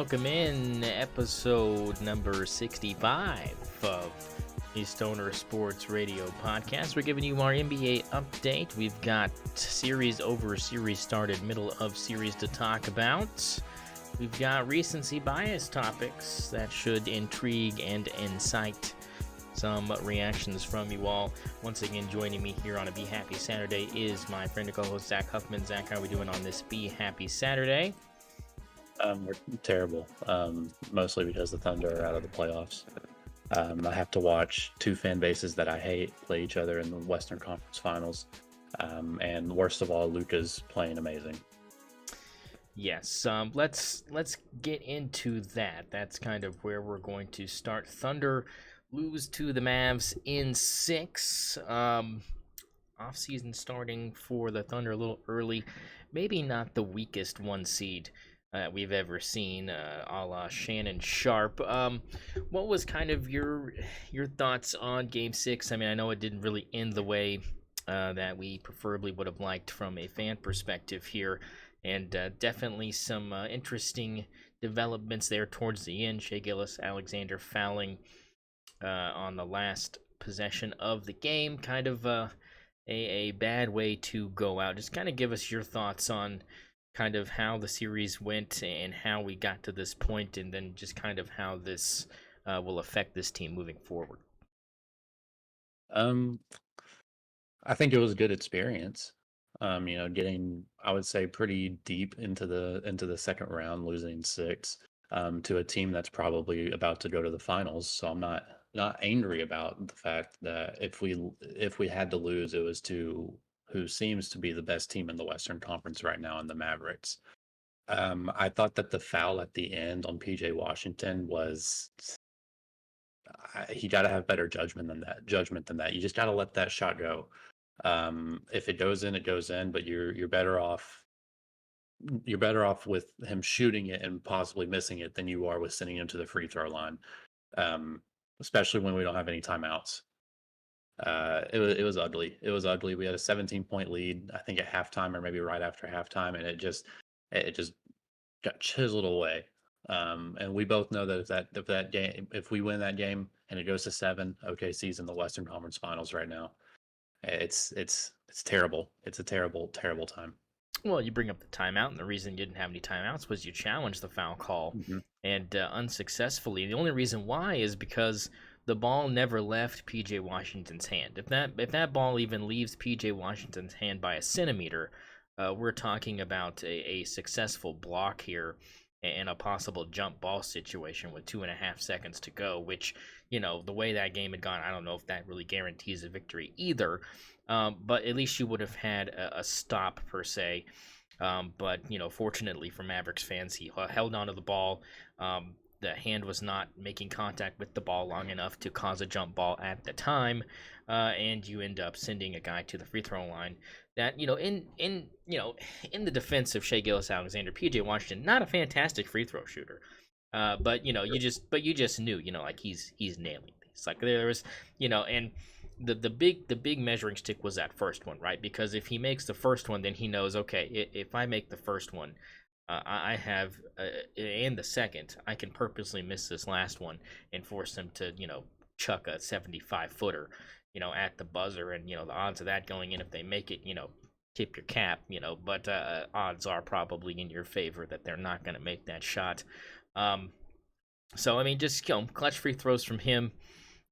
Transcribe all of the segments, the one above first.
welcome in episode number 65 of the St0ner Sports Radio podcast. We're giving you our NBA update. We've got series over series started, middle of series to talk about. We've got recency bias topics that should intrigue and incite some reactions from you all. Once again, joining me here on a Be Happy Saturday is my friend and co-host Zach Huffman. Zach, how are we doing on this Be Happy Saturday? We're terrible, mostly because the Thunder are out of the playoffs. I have to watch two fan bases that I hate play each other in the Western Conference Finals. And worst of all, Luka's playing amazing. Yes, let's get into that. That's kind of where we're going to start. Thunder lose to the Mavs in 6. Off-season starting for the Thunder a little early. Maybe not the weakest 1 seed we've ever seen, a la Shannon Sharp. What was kind of your thoughts on Game 6? I mean, I know it didn't really end the way that we preferably would have liked from a fan perspective here, and definitely some interesting developments there towards the end. Shai Gilgeous-Alexander fouling on the last possession of the game, kind of a bad way to go out. Just kind of give us your thoughts on kind of how the series went and how we got to this point, and then just kind of how this will affect this team moving forward. I think it was a good experience. Getting, I would say, pretty deep into the second round, losing 6 to a team that's probably about to go to the finals. So I'm not angry about the fact that if we had to lose, it was to who seems to be the best team in the Western Conference right now in the Mavericks. I thought that the foul at the end on PJ Washington was he got to have better judgment than that. You just got to let that shot go. If it goes in, it goes in, but you're better off with him shooting it and possibly missing it than you are with sending him to the free throw line. Especially when we don't have any timeouts. It was ugly. It was ugly. We had a 17-point lead, I think at halftime or maybe right after halftime, and it just got chiseled away. And we both know that if we win that game and it goes to 7, OKC's in the Western Conference Finals right now. It's terrible. It's a terrible time. Well, you bring up the timeout, and the reason you didn't have any timeouts was you challenged the foul call, and unsuccessfully. The only reason why is because the ball never left PJ Washington's hand. If that ball even leaves PJ Washington's hand by a centimeter, we're talking about a successful block here and a possible jump ball situation with 2.5 seconds to go, which, the way that game had gone, I don't know if that really guarantees a victory either. But at least you would have had a stop per se. But fortunately for Mavericks fans, he held onto the ball. The hand was not making contact with the ball long enough to cause a jump ball at the time, and you end up sending a guy to the free throw line. That in the defense of Shai Gilgeous-Alexander, PJ Washington, not a fantastic free throw shooter, but you just knew, like he's nailing these. Like there was, and the big measuring stick was that first one, right? Because if he makes the first one, then he knows, okay, if I make the first one, I have, and the second, I can purposely miss this last one and force them to, chuck a 75-footer, at the buzzer. And, the odds of that going in, if they make it, tip your cap, but odds are probably in your favor that they're not going to make that shot. So, I mean, just, clutch free throws from him.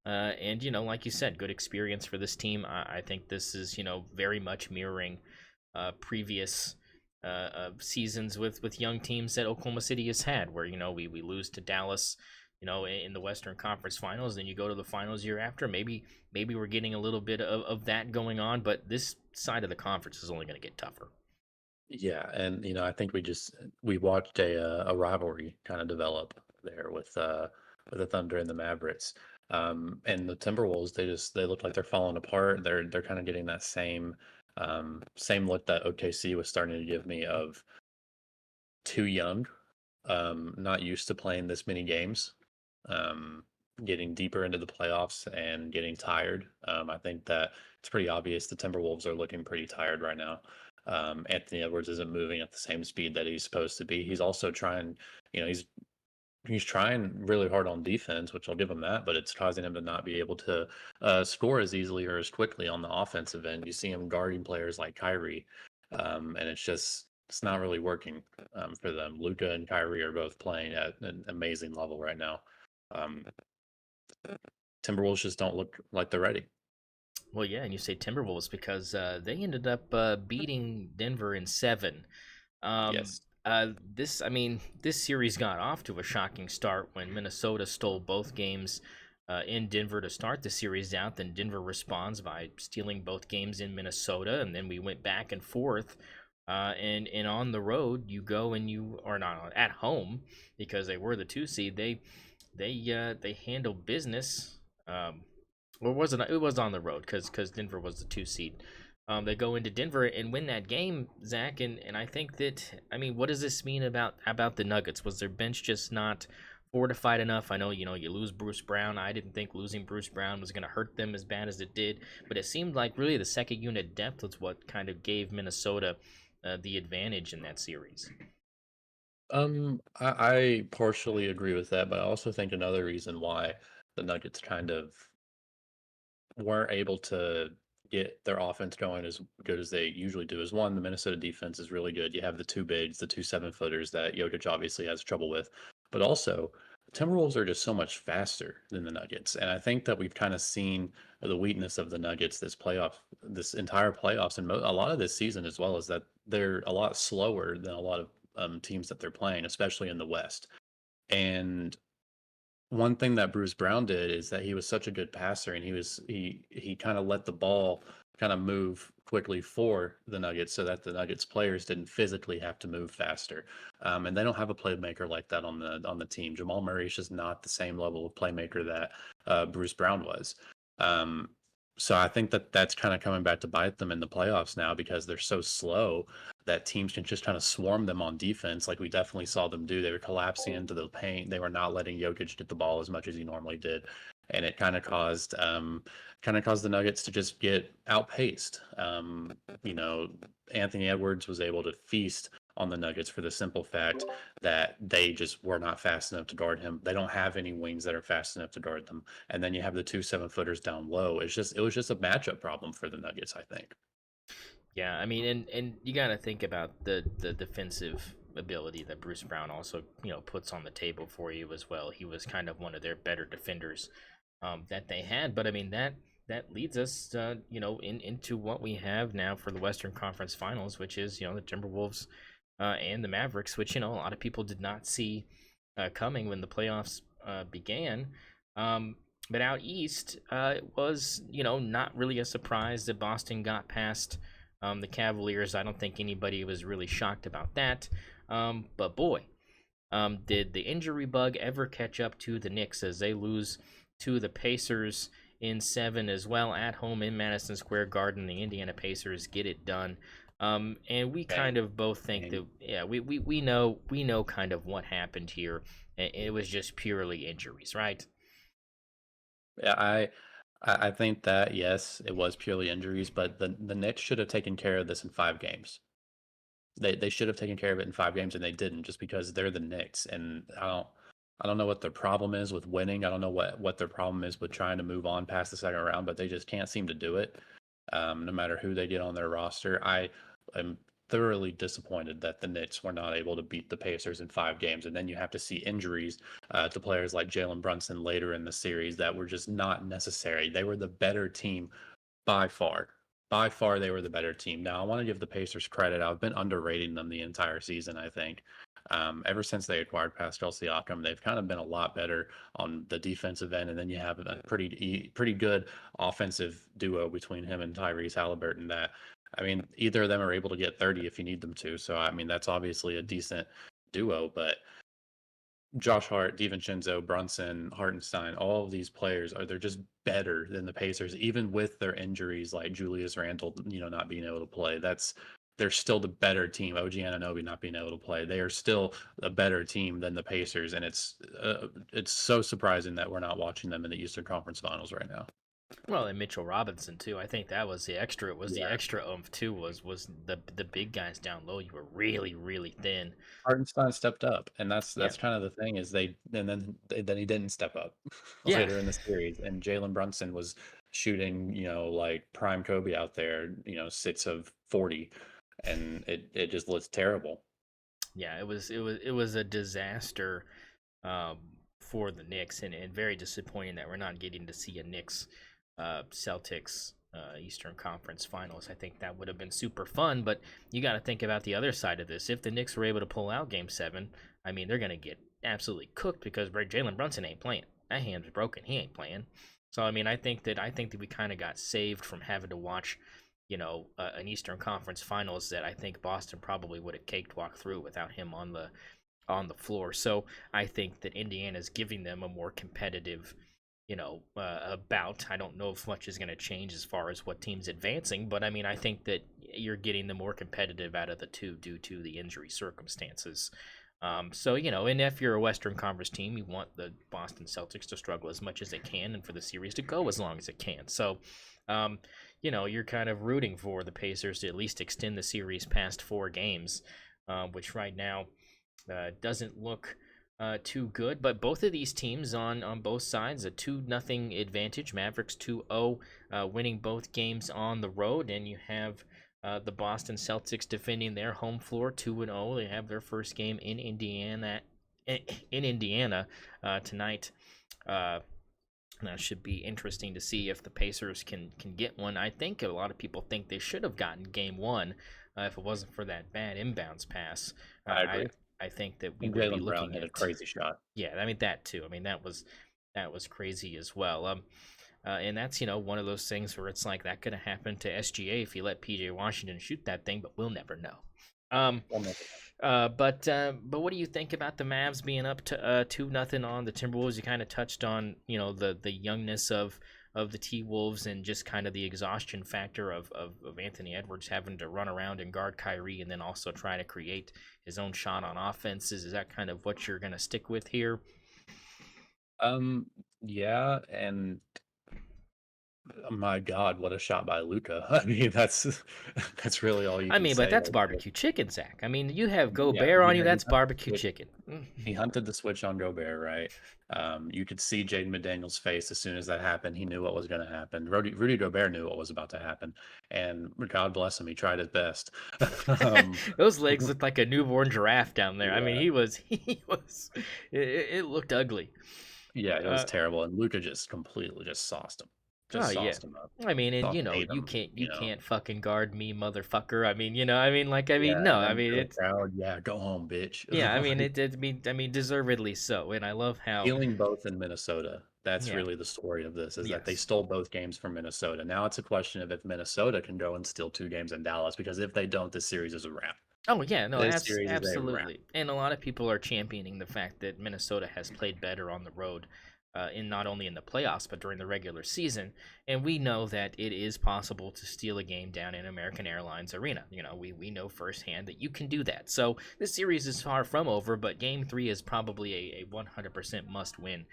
And, like you said, good experience for this team. I think this is, very much mirroring previous seasons with young teams that Oklahoma City has had, where we lose to Dallas in the Western Conference Finals, then you go to the finals year after. Maybe we're getting a little bit of that going on, but this side of the conference is only going to get tougher. Yeah, and I think we watched a rivalry kind of develop there with the Thunder and the Mavericks. And the Timberwolves, they look like they're falling apart. They're kind of getting that same look that OKC was starting to give me of too young, not used to playing this many games, getting deeper into the playoffs and getting tired. I think that it's pretty obvious the Timberwolves are looking pretty tired right now. Anthony Edwards isn't moving at the same speed that he's supposed to be. He's also trying, he's He's trying really hard on defense, which I'll give him that, but it's causing him to not be able to score as easily or as quickly on the offensive end. You see him guarding players like Kyrie, and it's not really working for them. Luca and Kyrie are both playing at an amazing level right now. Um, Timberwolves just don't look like they're ready. Well, yeah, and you say Timberwolves because they ended up beating Denver in 7. Um, Yes. I mean, this series got off to a shocking start when Minnesota stole both games in Denver to start the series out. Then Denver responds by stealing both games in Minnesota, and then we went back and forth. And on the road, you go and you are not at home because they were the 2 seed. They handle business. Or was it? It was on the road because Denver was the 2 seed. They go into Denver and win that game, Zach, and I think that I mean, what does this mean about the Nuggets? Was their bench just not fortified enough? I know you lose Bruce Brown. I didn't think losing Bruce Brown was going to hurt them as bad as it did, but it seemed like really the second unit depth was what kind of gave Minnesota the advantage in that series. I partially agree with that, but I also think another reason why the Nuggets kind of weren't able to get their offense going as good as they usually do is one, the Minnesota defense is really good. You have the two bigs, the two 7-footers that Jokic obviously has trouble with, but also the Timberwolves are just so much faster than the Nuggets, and I think that we've kind of seen the weakness of the Nuggets this entire playoffs, and a lot of this season as well, is that they're a lot slower than a lot of teams that they're playing, especially in the West. And one thing that Bruce Brown did is that he was such a good passer, and he kind of let the ball kind of move quickly for the Nuggets so that the Nuggets players didn't physically have to move faster. And they don't have a playmaker like that on the team. Jamal Murray is just not the same level of playmaker that Bruce Brown was. Um, so I think that that's kind of coming back to bite them in the playoffs now because they're so slow that teams can just kind of swarm them on defense, like we definitely saw them do. They were collapsing into the paint. They were not letting Jokic get the ball as much as he normally did, and it kind of caused the Nuggets to just get outpaced. You know, Anthony Edwards was able to feast on the Nuggets for the simple fact that they just were not fast enough to guard him. They don't have any wings that are fast enough to guard them. And then you have the two 7-footers down low. It was just a matchup problem for the Nuggets, I think. Yeah, I mean, and you got to think about the defensive ability that Bruce Brown also puts on the table for you as well. He was kind of one of their better defenders that they had, but I mean that leads us into what we have now for the Western Conference Finals, which is the Timberwolves and the Mavericks, which a lot of people did not see coming when the playoffs began. But out east, it was not really a surprise that Boston got past the Cavaliers. I don't think anybody was really shocked about that. But boy, did the injury bug ever catch up to the Knicks as they lose to the Pacers in 7 as well at home in Madison Square Garden. The Indiana Pacers get it done. And we kind Bang, of both think bang. that we know kind of what happened here. It was just purely injuries, right? Yeah, I think that yes, it was purely injuries, but the Knicks should have taken care of this in 5 games. They should have taken care of it in 5 games, and they didn't, just because they're the Knicks, and I don't know what their problem is with winning. I don't know what their problem is with trying to move on past the second round, but they just can't seem to do it. No matter who they get on their roster, I am thoroughly disappointed that the Knicks were not able to beat the Pacers in 5 games, and then you have to see injuries to players like Jalen Brunson later in the series that were just not necessary. They were the better team by far. By far, they were the better team. Now, I want to give the Pacers credit. I've been underrating them the entire season, I think. Ever since they acquired Pascal Siakam, they've kind of been a lot better on the defensive end. And then you have a pretty good offensive duo between him and Tyrese Halliburton that, I mean, either of them are able to get 30 if you need them to. So, I mean, that's obviously a decent duo, but Josh Hart, DiVincenzo, Brunson, Hartenstein, all of these players they're just better than the Pacers, even with their injuries like Julius Randle, not being able to play. They're still the better team. OG Anunoby not being able to play. They are still a better team than the Pacers, and it's so surprising that we're not watching them in the Eastern Conference Finals right now. Well, and Mitchell Robinson too. I think that was the extra. It was the Yeah. extra oomph too. Was the big guys down low? You were really really thin. Hartenstein stepped up, and Yeah, that's kind of the thing is then he didn't step up yeah, later in the series, and Jalen Brunson was shooting, like prime Kobe out there, 6 of 40, and it just looks terrible. yeah. It was a disaster um, for the Knicks, and very disappointing that we're not getting to see a Knicks Celtics Eastern Conference Finals. I think that would have been super fun, but you got to think about the other side of this. If the Knicks were able to pull out Game 7, I mean, they're going to get absolutely cooked because Jalen Brunson ain't playing. That hand's broken. He ain't playing. So I mean, I think that we kind of got saved from having to watch, an Eastern Conference Finals that I think Boston probably would have caked walk through without him on the floor. So I think that Indiana's giving them a more competitive, bout. I don't know if much is going to change as far as what team's advancing, but I mean, I think that you're getting the more competitive out of the two due to the injury circumstances. So, and if you're a Western Conference team, you want the Boston Celtics to struggle as much as they can and for the series to go as long as it can. So, um, you're kind of rooting for the Pacers to at least extend the series past 4 games, which right now doesn't look too good. But both of these teams on both sides, a 2-0 advantage. Mavericks 2-0, winning both games on the road. And you have the Boston Celtics defending their home floor 2-0. They have their first game in Indiana. In Indiana tonight. That should be interesting to see if the Pacers can get one. I think a lot of people think they should have gotten Game 1 if it wasn't for that bad inbounds pass. I I agree. I think that we And would be Jalen Brown looking hit a at, crazy shot. yeah. I mean that too. I mean that was crazy as well. And that's one of those things where it's like that could have happened to SGA if you let PJ Washington shoot that thing, but we'll never know. Um, We'll never but what do you think about the Mavs being up to 2-0 on the Timberwolves? You kind of touched on the youngness of the T Wolves and just kind of the exhaustion factor of Anthony Edwards having to run around and guard Kyrie and then also try to create his own shot on offenses. Is that kind of what you're gonna stick with here? Yeah, and my God, what a shot by Luca. I mean, that's really all you I can mean, but say that's right there. barbecue chicken, Zach. I mean, you have Yeah, Gobert on you. yeah, That's barbecue chicken. he hunted the switch on Gobert, right? You could see Jaden McDaniel's face as soon as that happened. He knew what was going to happen. Rudy Gobert knew what was about to happen, and God bless him, he tried his best. um, Those legs looked like a newborn giraffe down there. I mean, yeah, he was. It looked ugly. yeah, it was Uh, terrible, and Luca just completely oh just yeah. sauced him up, I mean, and ate you him, can't fucking guard me, motherfucker. I mean, Yeah, no. and I then mean, to the it's crowd, yeah, go home, bitch. yeah. I mean, Like, I mean, deservedly so. And I love how, stealing both in Minnesota. That's yeah, really the story of this, is that they yes. stole both games from Minnesota. Now it's a question of if Minnesota can go and steal 2 games in Dallas, because if they don't, this series is a wrap. Oh yeah, no, This series is a wrap. absolutely. And a lot of people are championing the fact that Minnesota has played better on the road, in not only in the playoffs but during the regular season. And we know that it is possible to steal a game down in American Airlines Arena. We know firsthand that you can do that. So this series is far from over, but Game 3 is probably a 100% must win.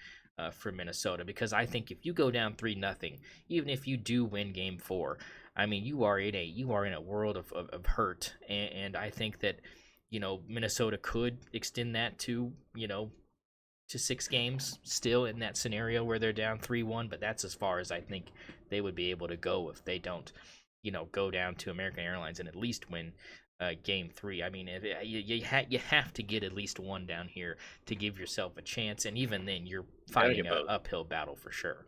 For Minnesota, because I think if you go down 3-0, even if you do win Game 4, I mean, you are in a world of hurt, and I think that Minnesota could extend that to 6 games still in that scenario where they're down 3-1, but that's as far as I think they would be able to go if they don't go down to American Airlines and at least win Game 3. I mean, you have to get at least one down here to give yourself a chance, and even then, you're You gotta fighting get a both. uphill battle for sure.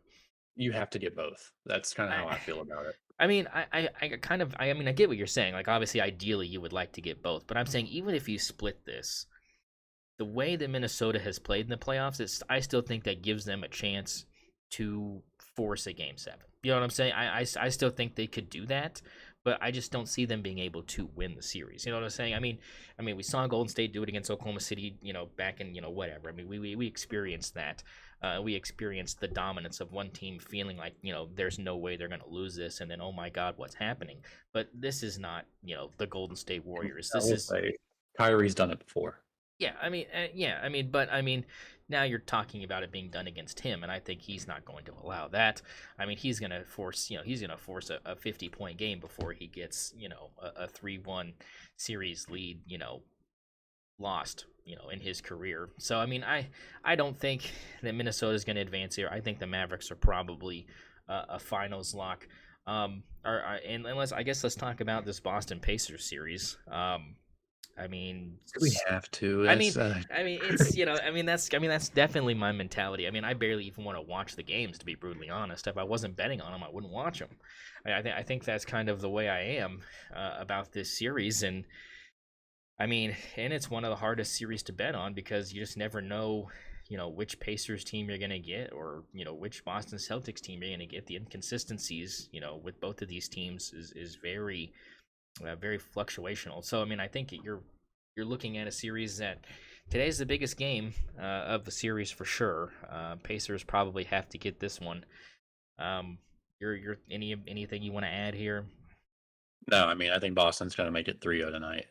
You have to get both. That's kind of I, how I feel about it. I mean, I kind of, I mean, I get what you're saying. Like, obviously, ideally, you would like to get both, but I'm saying even if you split this, the way that Minnesota has played in the playoffs, I still think that gives them a chance to force a game 7. You know what I'm saying? I still think they could do that, but I just don't see them being able to win the series. You know what I'm saying? I mean, we saw Golden State do it against Oklahoma City, back in, whatever. I mean, we experienced that. We experienced the dominance of one team feeling like, there's no way they're going to lose this, and then, oh my God, what's happening? But this is not, the Golden State Warriors. I This will is say, Kyrie's done it before. yeah, I mean, but I mean, now you're talking about it being done against him, and I think he's not going to allow that. I mean, he's going to force, a 50-point game before he gets, a 3-1 series lead, lost, in his career. So I mean, I don't think that Minnesota's going to advance here. I think the Mavericks are probably a finals lock. And let's talk about this Boston Pacers series. I mean, We have to. I mean, That's it's that's definitely my mentality. I mean, I barely even want to watch the games, to be brutally honest. If I wasn't betting on them, I wouldn't watch them. I think that's kind of the way I am about this series, and I mean, and it's one of the hardest series to bet on because you just never know, which Pacers team you're gonna get, or which Boston Celtics team you're gonna get. The inconsistencies, with both of these teams is very, very fluctuational. So I mean, I think you're looking at a series that today's the biggest game of the series for sure. Pacers probably have to get this one. Anything you want to add here? No, I mean, I think Boston's going to make it 3-0 tonight.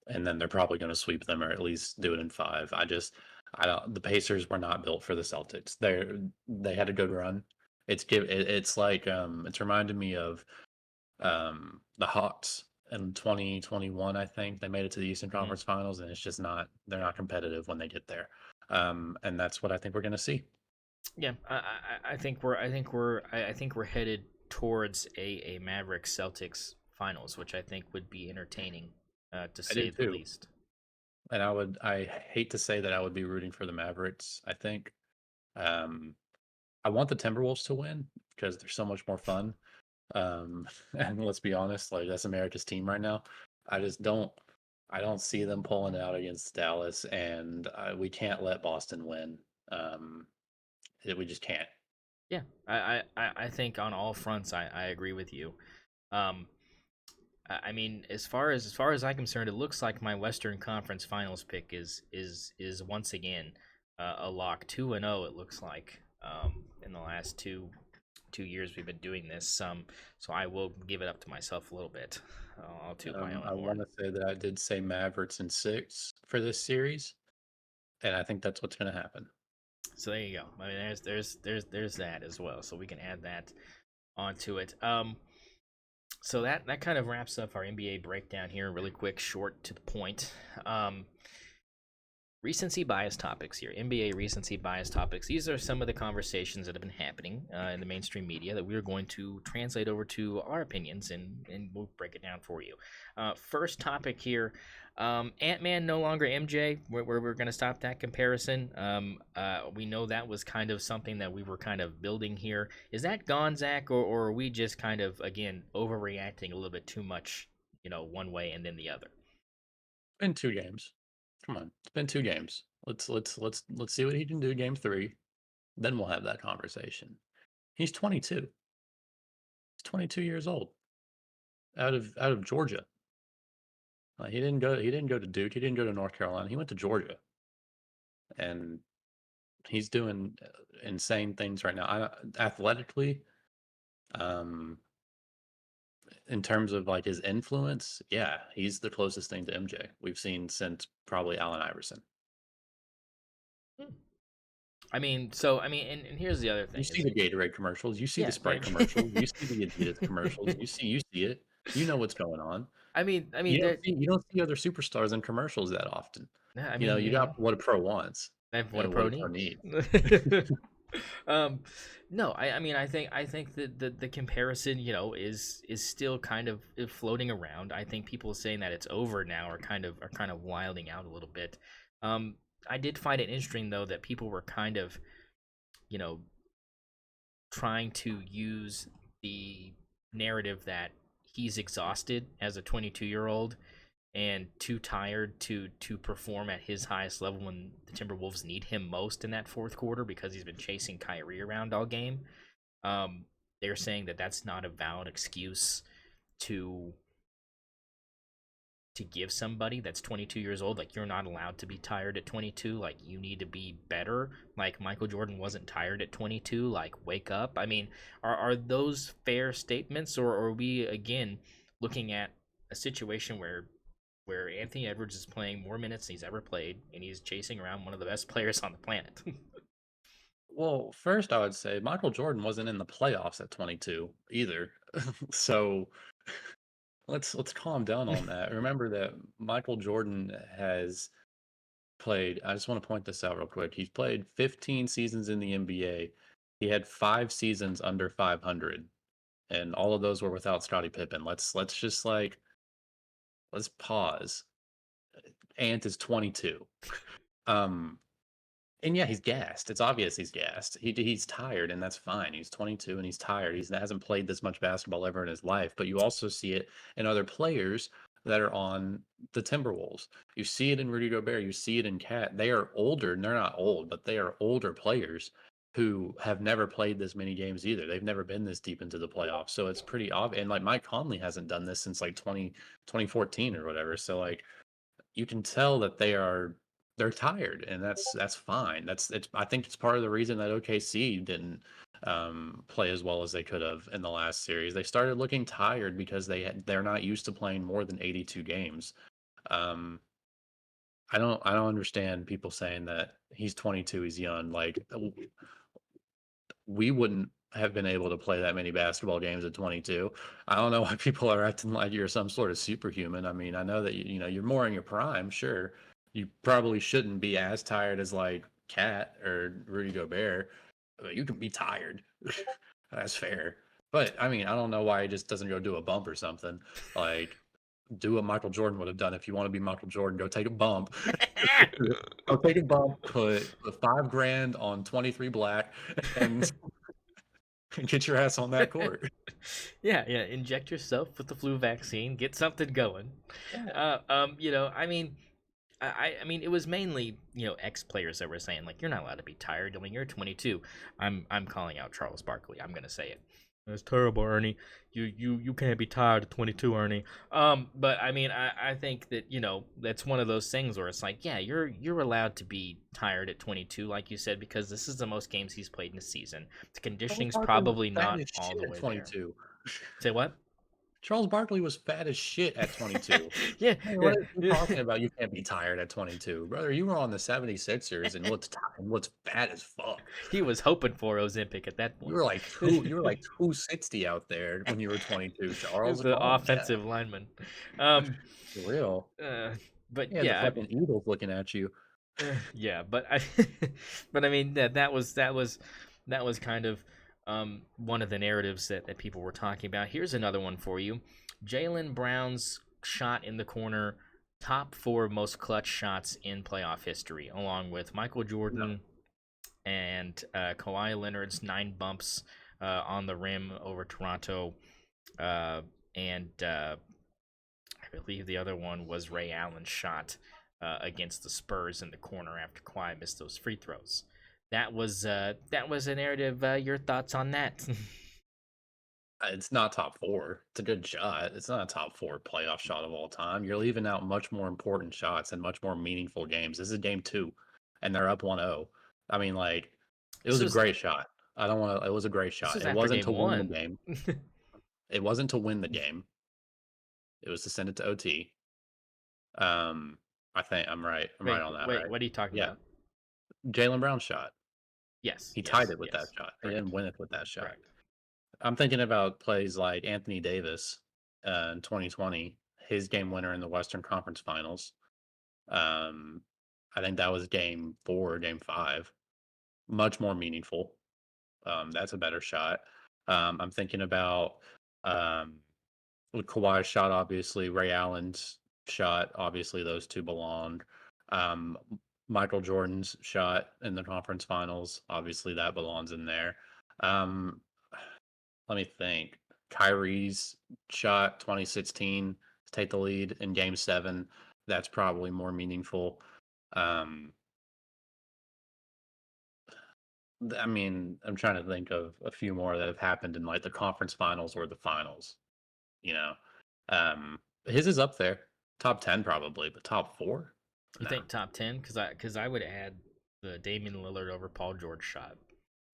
And then they're probably going to sweep them or at least do it in 5. I don't, the Pacers were not built for the Celtics. They had a good run. It's like, it's reminded me of, the Hawks in 2021, I think. They made it to the Eastern Conference Finals, and it's just not, they're not competitive when they get there. And that's what I think we're going to see. Yeah, I think we're headed towards a Mavericks Celtics finals, which I think would be entertaining, to say the least. And I hate to say that I would be rooting for the Mavericks. I think, I want the Timberwolves to win because they're so much more fun. And let's be honest, like that's America's team right now. I just don't, I don't see them pulling out against Dallas, and we can't let Boston win. We just can't. Yeah, I think on all fronts, I agree with you. I mean, as far as I'm concerned, it looks like my Western Conference Finals pick is once again a lock. 2-0. It looks like in the last two years we've been doing this. So I will give it up to myself a little bit. I'll toot my own I horn. want to say that I did say Mavericks in 6 for this series, and I think that's what's going to happen. So there you go. I mean, there's that as well. So we can add that onto it. So that kind of wraps up our NBA breakdown here. Really quick, short, to the point. Recency bias topics here. NBA recency bias topics. These are some of the conversations that have been happening in the mainstream media that we are going to translate over to our opinions, and we'll break it down for you. First topic here. Ant-Man no longer MJ. We're going to stop that comparison. We know that was kind of something that we were kind of building here. Is that gone, Zach, or are we just kind of, again, overreacting a little bit too much, one way and then the other? In 2 games. Come on, it's been 2 games. Let's see what he can do game 3. Then we'll have that conversation. He's 22. He's 22 years old. Out of Georgia. He didn't go to Duke. He didn't go to North Carolina. He went to Georgia. And he's doing insane things right now. Athletically, in terms of like his influence, yeah, he's the closest thing to MJ we've seen since probably Allen Iverson. I mean, and here's the other thing. You see the Gatorade commercials. You see the Sprite commercials. You see the Adidas commercials. You see it. You know what's going on. I mean, you don't see other superstars in commercials that often. I mean, you got what a pro wants. What a pro needs. No, I mean, I think that the comparison, is still kind of floating around. I think people saying that it's over now are kind of wilding out a little bit. I did find it interesting though that people were kind of, trying to use the narrative that he's exhausted as a 22-year-old and too tired to perform at his highest level when the Timberwolves need him most in that fourth quarter because he's been chasing Kyrie around all game. They're saying that that's not a valid excuse to give somebody that's 22 years old. Like, you're not allowed to be tired at 22. Like, you need to be better. Like, Michael Jordan wasn't tired at 22. Like, wake up. I mean, are those fair statements, or are we again looking at a situation where where Anthony Edwards is playing more minutes than he's ever played, and he's chasing around one of the best players on the planet. Well, first I would say Michael Jordan wasn't in the playoffs at 22 either. So let's calm down on that. Remember that Michael Jordan has played, I just want to point this out real quick. He's played 15 seasons in the NBA. He had 5 seasons under 500, and all of those were without Scottie Pippen. Let's just like let's pause. Ant is 22. Um And yeah, he's gassed. It's obvious he's gassed. He's tired, and that's fine. He's 22 and he's tired. He hasn't played this much basketball ever in his life. But you also see it in other players that are on the Timberwolves. You see it in Rudy Gobert. You see it in Cat. They are older, and they're not old, but they are older players who have never played this many games either. They've never been this deep into the playoffs. So it's pretty obvious. And like Mike Conley hasn't done this since like 2014 or whatever. So like you can tell that they're tired, and that's fine. It's I think it's part of the reason that OKC didn't play as well as they could have in the last series. They started looking tired because they're not used to playing more than 82 games. Um, I don't understand people saying that he's 22, he's young. Like we wouldn't have been able to play that many basketball games at 22. I don't know why people are acting like you're some sort of superhuman. I mean, I know that you're more in your prime, sure. You probably shouldn't be as tired as like Cat or Rudy Gobert, but you can be tired. That's fair. But I mean, I don't know why he just doesn't go do a bump or something. Like do what Michael Jordan would have done. If you want to be Michael Jordan, go take a bump. Go take a bump, put the $5,000 on 23 black, and get your ass on that court. Yeah, inject yourself with the flu vaccine, get something going. Yeah. I mean, I mean, it was mainly ex players that were saying like you're not allowed to be tired. I mean, you're 22. I'm calling out Charles Barkley. I'm gonna say it. That's terrible, Ernie. You can't be tired at 22, Ernie. But I mean, I think that that's one of those things where it's like, yeah, you're allowed to be tired at 22, like you said, because this is the most games he's played in a season. The Charles conditioning's Barkley was probably fat not as all shit the at way there. 22. Say what? Charles Barkley was fat as shit at 22. Yeah, Hey, yeah. what are you talking about? You can't be tired at 22. Brother, you were on the 76ers and what's fat as fuck. He was hoping for Ozempic at that point. You were like 260 out there when you were 22, Charles. The Calm down. offensive lineman. Um, For real. uh, but Yeah, the yeah, fucking Eagles looking at you. yeah, but but I mean that was kind of one of the narratives that people were talking about. Here's another one for you: Jaylen Brown's shot in the corner, top 4 most clutch shots in playoff history, along with Michael No. Jordan and Kawhi Leonard's 9 bumps on the rim over Toronto, and I believe the other one was Ray Allen's shot against the Spurs in the corner after Kawhi missed those free throws. That was a narrative. Your thoughts on that? It's not top 4. It's a good shot. It's not a top 4 playoff shot of all time. You're leaving out much more important shots and much more meaningful games. This is game 2, and they're up 1-0. I mean, like, it This was a was great shot. I don't want to. It was a great this shot. was It after wasn't game to win the one. game. It wasn't to win the game. It was to send it to OT. I think I'm right. I'm right Wait, on that, wait, right? what are you talking Yeah. about? Jaylen Brown shot. Yes, He tied yes, it with that yes. shot. He Correct, didn't win it with that shot. correct. I'm thinking about plays like Anthony Davis in 2020, his game winner in the Western Conference Finals. Um, I think that was game 4, game 5. Much more meaningful. That's a better shot. I'm thinking about with Kawhi's shot, obviously, Ray Allen's shot, obviously, those two belong. Um, Michael Jordan's shot in the conference finals, obviously, that belongs in there. Um, Let me think. Kyrie's shot 2016 to take the lead in game 7. That's probably more meaningful. Um, I mean, I'm trying to think of a few more that have happened in like the conference finals or the finals, you know. His is up there. Top 10 probably, but top 4? You No. think top 10? Because I would have had the Damian Lillard over Paul George shot.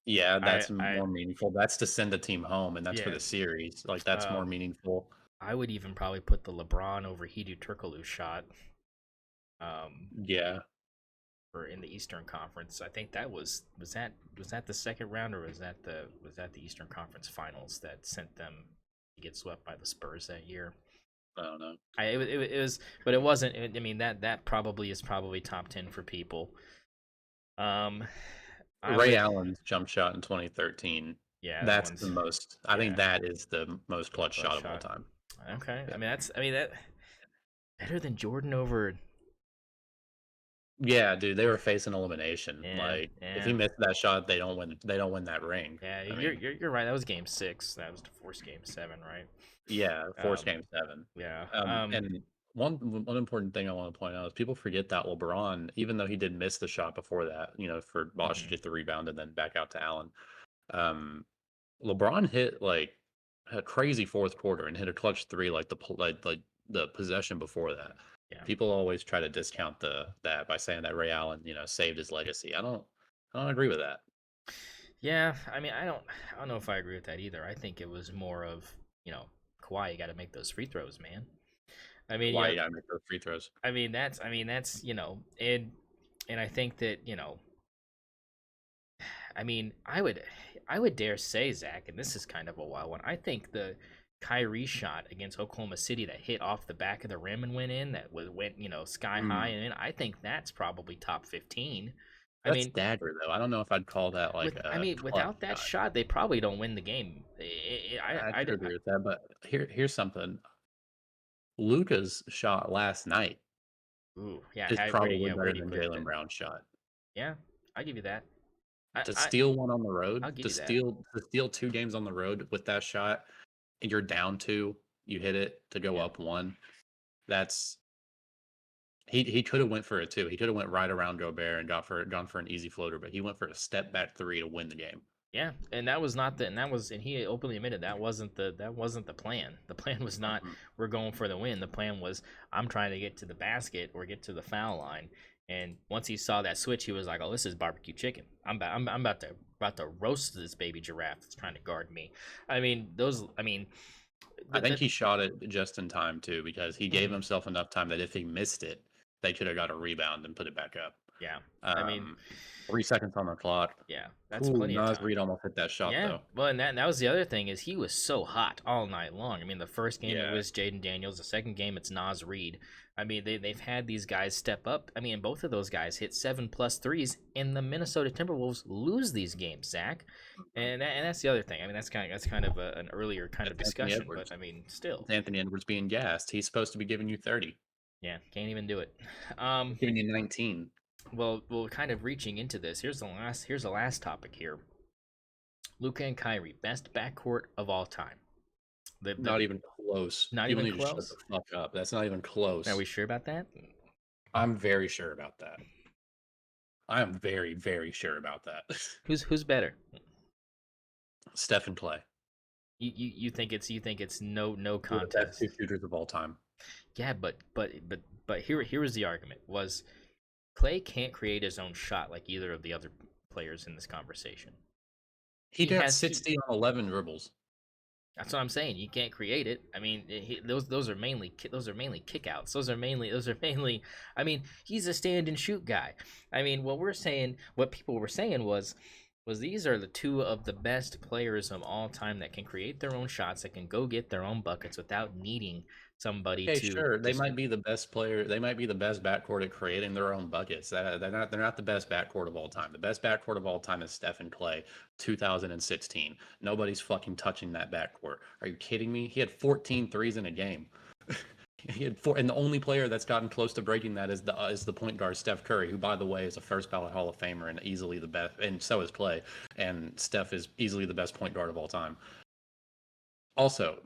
Yeah, I that's I more meaningful. That's to send a team home, and that's for yeah. the series. Like that's more Um, meaningful. I would even probably put the LeBron over Hedo Turkoglu shot. Yeah, For in the Eastern Conference. I think that was that the second round, or was that the Eastern Conference Finals that sent them to get swept by the Spurs that year? I don't know. It was, but it wasn't. I mean, that probably is probably top 10 for people. Um, I Ray would, Allen's jump shot in 2013. yeah, that That's the one's, most. I think yeah, that is the most clutch clutch shot of all shot. time. Okay, Yeah. I mean that better than Jordan over. Yeah, dude, they were facing elimination. Yeah, Like, if yeah, he missed that shot, they don't win. They don't win that ring. yeah. I You're mean, you're, you're right. That was Game 6. That was the forced Game 7, right? yeah, forced Um, game 7. yeah. And one important thing I want to point out is people forget that LeBron, even though he did miss the shot before that, for Bosh to Mhm. get the rebound and then back out to Allen. Um, LeBron hit like a crazy fourth quarter and hit a clutch three like like the possession before that. Yeah. People always try to discount that by saying that Ray Allen, saved his legacy. I don't agree with that. Yeah, I mean, I don't know if I agree with that either. I think it was more of, Kawhi, you got to make those free throws, man. I mean, Why you gotta make those free throws? and I think that, I mean, I would dare say, Zach, and this is kind of a wild one. I think the Kyrie shot against Oklahoma City that hit off the back of the rim and went in, went, sky high, Mm, and in, I think that's probably top 15. I that's mean, dagger though. I don't know if I'd call that like a clutch without that shot. shot, they probably don't win the game. I could agree with that, but here's something. Luca's shot last night Ooh, yeah. is probably Where better do you than put it Jaylen then? Brown's shot. Yeah, I'll give you that. I, To I steal one on the road, I'll give you that. to steal 2 games on the road with that shot, and you're down 2, you hit it to go Yeah, up 1. That's he could have went for it too. He could have went right around Gobert and gone for an easy floater, but he went for a step back 3 to win the game. yeah, and that was not the and that was and he openly admitted that wasn't the plan. The plan was not Mhm. we're going for the win. The plan was I'm trying to get to the basket or get to the foul line. And once he saw that switch, he was like, "Oh, this is barbecue chicken. I'm about to roast this baby giraffe that's trying to guard me." I mean, those. I mean, I think the he shot it just in time too because he gave mhm, himself enough time that if he missed it, they could have got a rebound and put it back up. yeah. I mean, Um, 3 seconds on the clock. yeah, that's Ooh, plenty of Nas time. Reed almost hit that shot Yeah, though. well, and that was the other thing is he was so hot all night long. I mean, the first game it Yeah. was Jaden Daniels, the second game it's Nas Reed. I mean, they've had these guys step up. I mean, both of those guys hit 7+ threes, and the Minnesota Timberwolves lose these games, Zach. Mhm. And that's the other thing. I mean, that's kind of an earlier kind of That's Anthony discussion, but Edwards. I mean, still, It's Anthony Edwards being gassed. He's supposed to be giving you 30. yeah, can't even do it. He's giving you 19. Well, kind of reaching into this. Here's the last topic here. Luca and Kyrie, best backcourt of all time. The Not even close. Not People even need to shut the close. fuck up. That's not even Are we close. sure about that? I'm very sure about that. I am very, very sure about that. Who's better? Steph and Clay. You think it's no Two of the best contest. 2 shooters of all time. Yeah, but here was the argument was Clay can't create his own shot like either of the other players in this conversation. He He got has he 60 on 11 dribbles. That's what I'm saying. You can't create it. I mean, those are mainly kickouts. Those are mainly. I mean, he's a stand and shoot guy. I mean, what people were saying was these are the two of the best players of all time that can create their own shots, that can go get their own buckets without needing somebody Okay, to sure. They just. might be the best player. They might be the best backcourt at creating their own buckets. They're not the best backcourt of all time. The best backcourt of all time is Steph and Clay, 2016. Nobody's fucking touching that backcourt. Are you kidding me? He had 14 threes in a game. He had 4, and the only player that's gotten close to breaking that is the point guard Steph Curry, who, by the way, is a first ballot Hall of Famer and easily the best, and so is Clay. And Steph is easily the best point guard of all time. Also,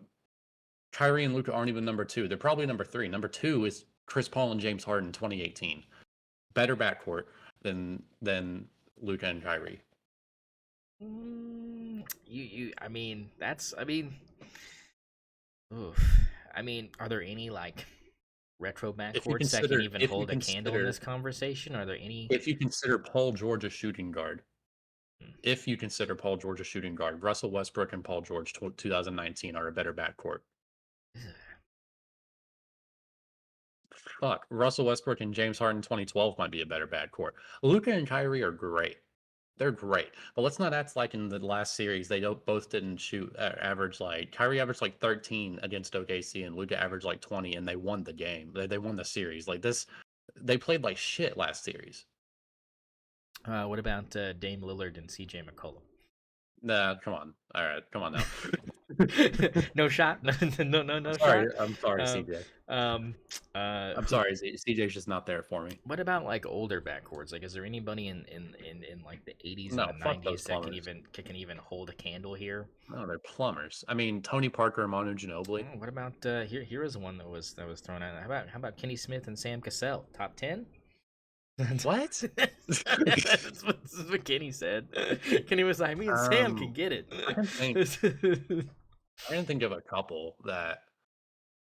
Kyrie and Luca aren't even number 2. They're probably number 3. Number 2 is Chris Paul and James Harden 2018. Better backcourt than Luca and Kyrie. I mean, that's. I mean, oof. I mean, are there any like retro backcourts that can even hold a candle in this conversation? Are there any? If you consider Paul George a shooting guard, Hmm. if you consider Paul George a shooting guard, Russell Westbrook and Paul George 2019 are a better backcourt. fuck, Russell Westbrook and James Harden 2012 might be a better backcourt. Luka and Kyrie are great. They're great, but let's not act like in the last series they both didn't shoot average like Kyrie averaged like 13 against OKC and Luka averaged like 20 and they won the game. They won the series. Like this, they played like shit last series. What about Dame Lillard and CJ McCollum? Nah, come on. All right, come on now. No shot. No Sorry, shot. I'm sorry, Um, CJ. um, I'm sorry, CJ's just not there for me. What about like older backcourts? Like, is there anybody in like the 80s and No, the fuck those 90s that plumbers. can even hold a candle here? No, they're plumbers. I mean, Tony Parker and Manu Ginobili. What about here is one that was thrown out. How about Kenny Smith and Sam Cassell? Top 10? What? That's what Kenny said. Kenny was like, me and Sam can get it. I can think of a couple that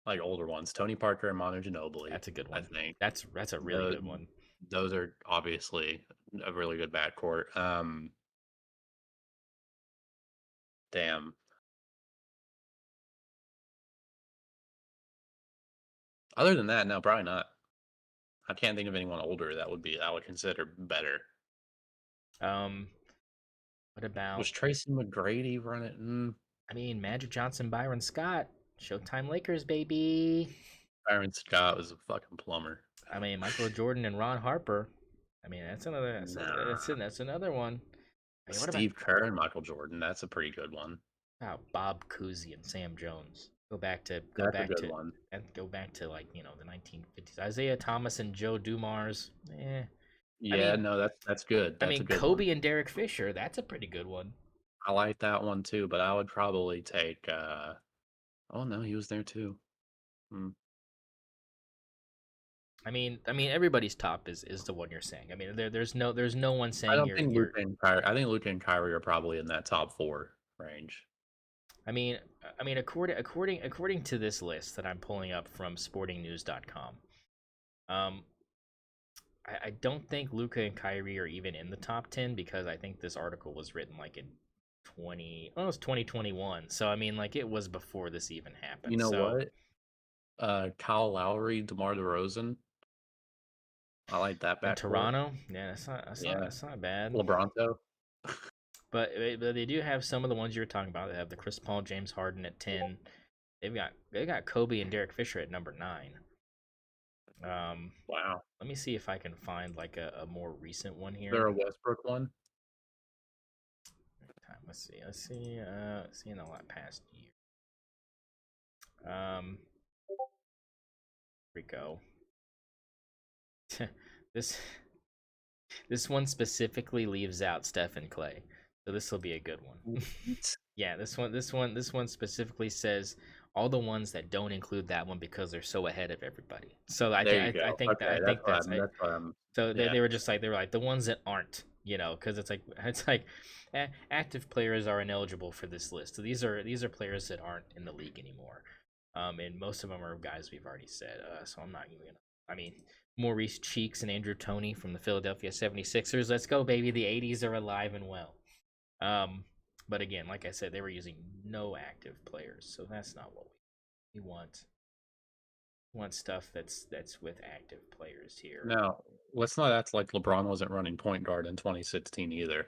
like older ones. Tony Parker and Manu Ginobili. That's a good I one. think That's a really good one. those are obviously a really good backcourt. Damn. Other than that, no, probably not. I can't think of anyone older that I would consider better. What about? Was Tracy McGrady running? I mean, Magic Johnson, Byron Scott, Showtime Lakers, baby. Byron Scott was a fucking plumber. I mean, Michael Jordan and Ron Harper. I mean, that's another. That's another one. I mean, Steve Kerr and Michael Jordan. That's a pretty good one. Oh, Bob Cousy and Sam Jones. Go back to one. And go back to like the 1950s. Isaiah Thomas and Joe Dumars. Yeah, no, that's good. That's a good Kobe one. and Derek Fisher. That's a pretty good one. I like that one too, but I would probably take. Oh no, he was there too. I mean, everybody's top is the one you're saying. I mean, there's no one saying. I don't think Luka and Kyrie. I think Luka and Kyrie are probably in that top 4 range. I mean, according to this list that I'm pulling up from SportingNews.com, I don't think Luka and Kyrie are even in the top 10 because I think this article was written like in 2021. So I mean, like it was before this even happened. You know what? Kyle Lowry, DeMar DeRozan. I like that back. Toronto, yeah, that's not bad. LeBronto. But they do have some of the ones you were talking about. They have the Chris Paul, James Harden at 10. They got Kobe and Derek Fisher at number 9. Wow. Let me see if I can find like a more recent one here. There a Westbrook one? Let's see in the past year. Here we go. This one specifically leaves out Steph and Clay, so this will be a good one. Yeah, this one specifically says all the ones that don't include that one because they're so ahead of everybody. So I think that's so they were just like the ones that aren't, because it's like active players are ineligible for this list. So these are players that aren't in the league anymore, and most of them are guys we've already said. So I'm not even gonna. I mean, Maurice Cheeks and Andrew Toney from the Philadelphia 76ers. Let's go, baby. The 80s are alive and well. But again, like I said, they were using no active players, so that's not what we want. We want stuff that's with active players here. Now, let's not act like LeBron wasn't running point guard in 2016 either.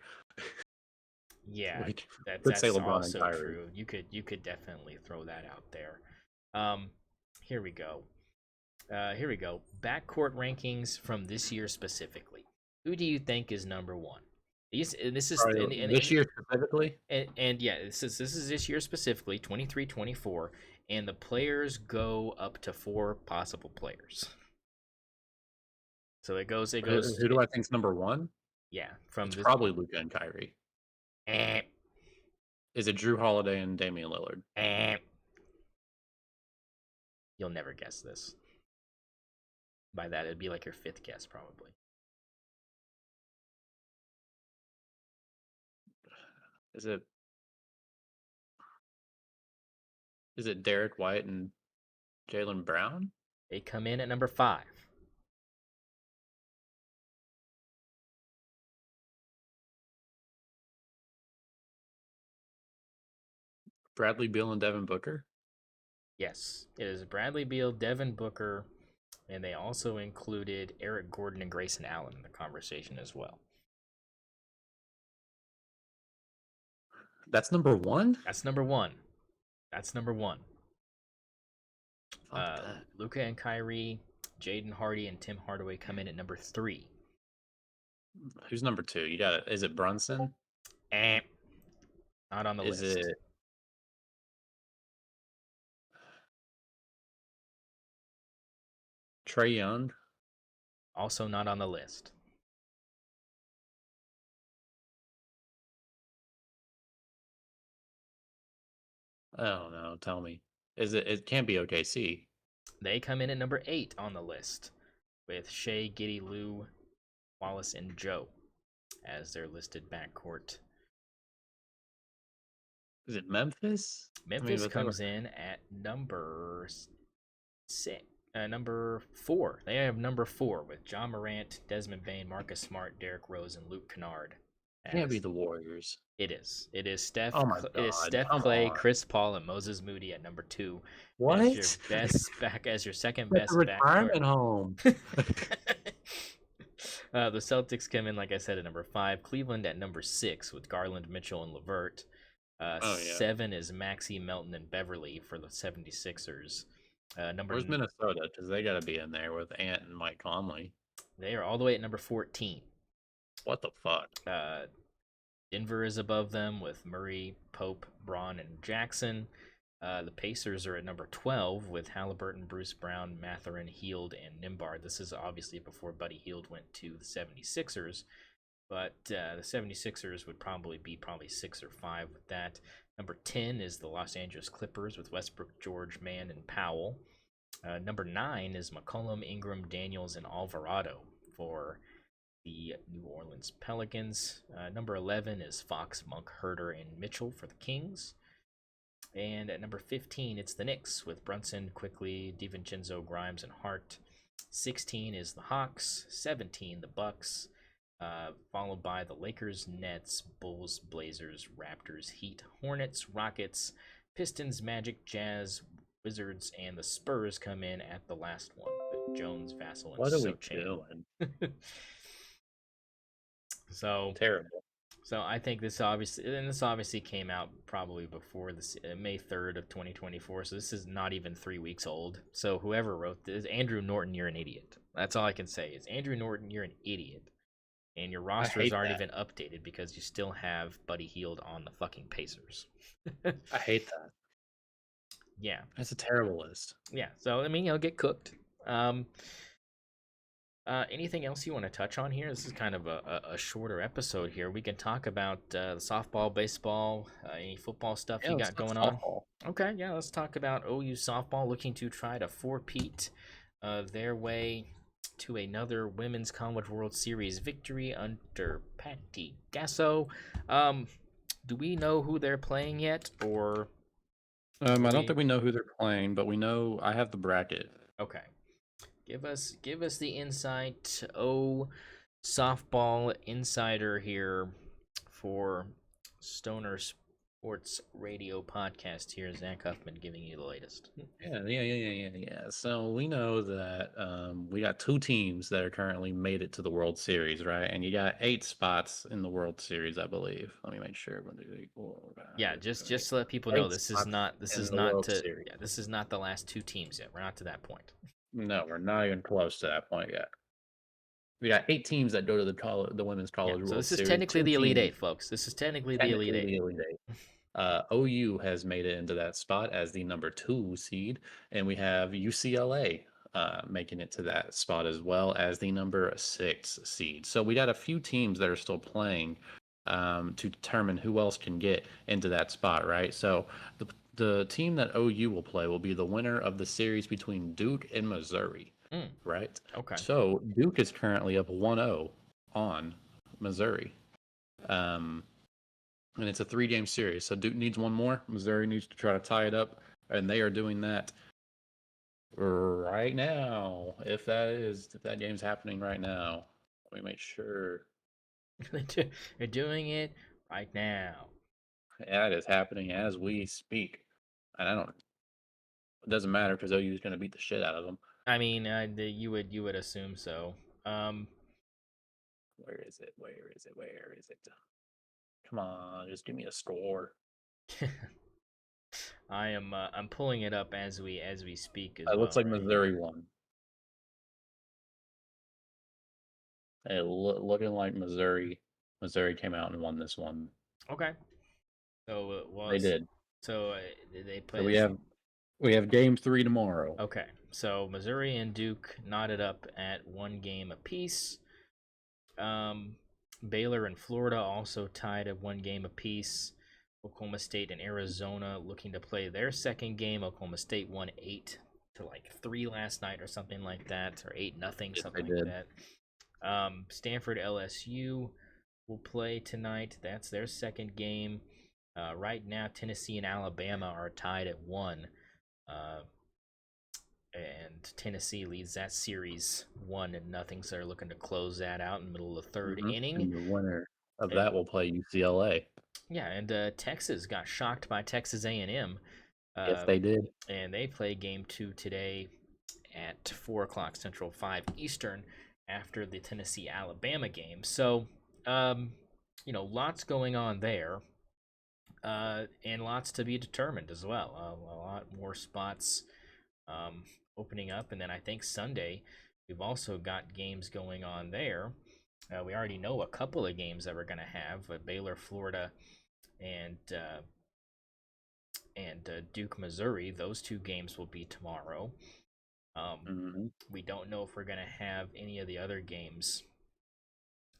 Yeah, that's also true. You could definitely throw that out there. Here we go. Backcourt rankings from this year specifically. Who do you think is number 1? This year specifically, and yeah, this is this year specifically, 23-24, and the players go up to 4 possible players. So it goes. Who do I think's number 1? Yeah, it's probably Luka and Kyrie. Is it Drew Holiday and Damian Lillard? You'll never guess this. By that, it'd be like your 5th guess, probably. Is it Derek White and Jaylen Brown? They come in at number 5. Bradley Beal and Devin Booker? Yes, it is Bradley Beal, Devin Booker, And they also included Eric Gordon and Grayson Allen in the conversation as well. That's number one? That's number one. That's number one. Fuck that. Luka and Kyrie, Jaden Hardy and Tim Hardaway come in at number 3. Who's number 2? You got it. Is it Brunson? Not on the Is list. it Trae Young? Also not on the list. Oh no, tell me. It can't be OKC. They come in at number 8 on the list with Shea, Giddy, Lou, Wallace, and Joe as their listed backcourt. Is it Memphis? Memphis comes in at number 6. Number 4. They have number 4 with John Morant, Desmond Bane, Marcus Smart, Derrick Rose, and Luke Kennard. Can't be the Warriors. It is. It is Steph. Oh my God. It is Steph, Clay, Chris Paul, and Moses Moody at number 2. What? As your best back, as your second best retirement home. The Celtics come in, like I said, at number 5. Cleveland at number 6 with Garland, Mitchell, and LeVert. 7 is Maxey, Melton, and Beverly for the 76ers. Where's Minnesota? Because they got to be in there with Ant and Mike Conley. They are all the way at number 14. What the fuck? Denver is above them with Murray, Pope, Braun, and Jackson. The Pacers are at number 12 with Halliburton, Bruce Brown, Mathurin, Hield, and Nimbard. This is obviously before Buddy Hield went to the 76ers, but the 76ers would probably be 6 or 5 with that. Number 10 is the Los Angeles Clippers with Westbrook, George, Mann, and Powell. Number 9 is McCollum, Ingram, Daniels, and Alvarado for the New Orleans Pelicans. Number 11 is Fox, Monk, Herter, and Mitchell for the Kings. And at number 15, it's the Knicks with Brunson, Quickly, DiVincenzo, Grimes, and Hart. 16 is the Hawks. 17, the Bucks. Followed by the Lakers, Nets, Bulls, Blazers, Raptors, Heat, Hornets, Rockets, Pistons, Magic, Jazz, Wizards, and the Spurs come in at the last one with Jones, Vassell, and what are Sochan. we doing? So terrible. So I think this obviously came out probably before May 3rd of 2024. So this is not even 3 weeks old. So whoever wrote this, Andrew Norton, you're an idiot. That's all I can say is Andrew Norton, you're an idiot. And your rosters aren't even updated because you still have Buddy Hield on the fucking Pacers. I hate that. Yeah. That's a terrible list. Yeah. So, I mean, get cooked. Anything else you want to touch on here? This is kind of a shorter episode here. We can talk about the softball, baseball, any football stuff you got going on. Okay, yeah, let's talk about OU softball looking to try to four-peat their way to another Women's College World Series victory under Patty Gasso. Do we know who they're playing yet, or? I don't think we know who they're playing, but we know I have the bracket. Okay. Give us the insight, softball insider here for Stoner Sports Radio podcast. Here, Zach Huffman giving you the latest. Yeah. So we know that we got 2 teams that are currently made it to the World Series, right? And you got 8 spots in the World Series, I believe. Let me make sure. Yeah, just to let people know, this is not the last 2 teams yet. We're not to that point. No, we're not even close to that point yet. We got 8 teams that go to the Women's College World Series. So this is technically the Elite 8, folks. This is technically the Elite 8. OU has made it into that spot as the number 2 seed, and we have UCLA making it to that spot as well as the number 6 seed. So we got a few teams that are still playing to determine who else can get into that spot, right? So the team that OU will play will be the winner of the series between Duke and Missouri, right? Okay. So Duke is currently up 1-0 on Missouri. And it's a 3-game series. So Duke needs one more. Missouri needs to try to tie it up. And they are doing that right now. If that game's happening right now. Let me make sure. They're doing it right now. Yeah, it is happening as we speak. And It doesn't matter because OU is going to beat the shit out of them. I mean, you would assume so. Where is it? Where is it? Where is it? Come on, just give me a score. I'm pulling it up as we speak as It looks well like right Missouri here. won. Looking like Missouri came out and won this one. Okay. So it They was. did. So they So play this. we have game 3 tomorrow. Okay. So Missouri and Duke knotted up at 1 game apiece. Um, Baylor and Florida also tied at 1 game apiece. Oklahoma State and Arizona looking to play their second game. Oklahoma State won 8-3 last night or something like that, or 8-0, Yes, they something like did. that. Stanford LSU will play tonight. That's their second game. Right now, Tennessee and Alabama are tied at 1. And Tennessee leads that series 1-0. So they're looking to close that out in the middle of the third inning. And the winner of And that will play UCLA. yeah, and Texas got shocked by Texas A&M, Yes, uh, they did. and they play game 2 today at 4 o'clock Central, 5 Eastern, after the Tennessee Alabama game. So, lots going on there, and lots to be determined as well. A lot more spots opening up, and then I think Sunday we've also got games going on there. We already know a couple of games that we're going to have: Baylor, Florida, and Duke, Missouri. Those 2 games will be tomorrow. We don't know if we're going to have any of the other games